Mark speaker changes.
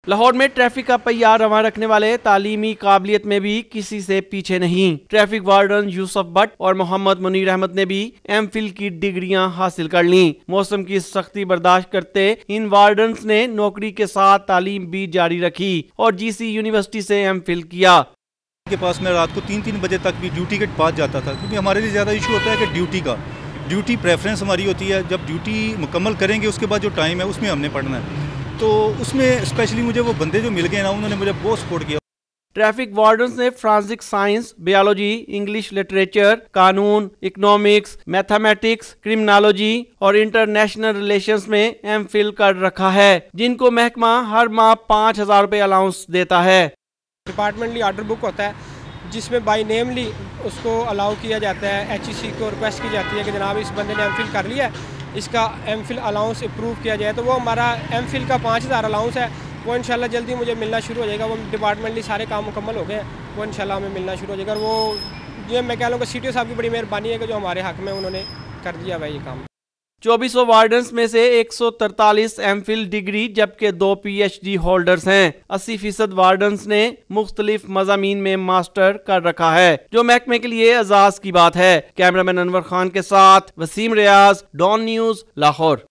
Speaker 1: لاہور میں ٹریفک کا پہیہ رواں رکھنے والے تعلیمی قابلیت میں بھی کسی سے پیچھے نہیں۔ ٹریفک وارڈن یوسف بٹ اور محمد منیر احمد نے بھی ایم فل کی ڈگریاں حاصل کر لیں۔ موسم کی سختی برداشت کرتے ان وارڈنز نے نوکری کے ساتھ تعلیم بھی جاری رکھی اور جی سی یونیورسٹی سے ایم فل کیا۔
Speaker 2: کے پاس میں رات کو 3 بجے تک بھی ڈیوٹی کے بعد جاتا تھا، کیونکہ ہمارے لیے زیادہ ایشو ہوتا ہے کہ ڈیوٹی پریفرنس ہماری ہوتی ہے۔ جب ڈیوٹی مکمل کریں گے اس کے بعد جو ٹائم ہے اس میں ہم نے پڑھنا ہے، تو اس میں اسپیشلی مجھے وہ بندے جو مل گئے نا انہوں نے مجھے بہت سپورٹ کیا۔
Speaker 1: ٹریفک وارڈنز نے forensic science, biology, English literature, قانون، اکنامکس، میتھمیٹکس، کرمنالوجی اور انٹرنیشنل ریلیشنز میں ایم فل کر رکھا ہے، جن کو محکمہ ہر ماہ 5,000 روپے الاؤنس دیتا ہے۔
Speaker 3: ڈپارٹمنٹلی آرڈر بک ہوتا ہے جس میں بائی نیملی اس کو الاؤ کیا جاتا ہے، ایچ ای سی کو ریکویسٹ کی جاتی ہے کہ جناب اس بندے نے ایم فل کر لیا ہے، اس کا ایم فل الاؤنس اپروو کیا جائے، تو وہ ہمارا ایم فل کا 5,000 الاؤنس ہے، وہ انشاءاللہ جلدی مجھے ملنا شروع ہو جائے گا۔ وہ ڈپارٹمنٹلی سارے کام مکمل ہو گئے ہیں، وہ انشاءاللہ ہمیں ملنا شروع ہو جائے گا، اور وہ یہ میں کہہ لوں کہ سی ٹی او صاحب کی بڑی مہربانی ہے کہ جو ہمارے حق میں انہوں نے کر دیا ہے یہ کام۔
Speaker 1: 2400 وارڈنز میں سے 143 ایم فل ڈگری جبکہ 2 پی ایچ ڈی ہولڈرز ہیں۔ 80% وارڈنز نے مختلف مضامین میں ماسٹر کر رکھا ہے، جو محکمے کے لیے اعزاز کی بات ہے۔ کیمرہ مین انور خان کے ساتھ وسیم ریاض، ڈان نیوز، لاہور۔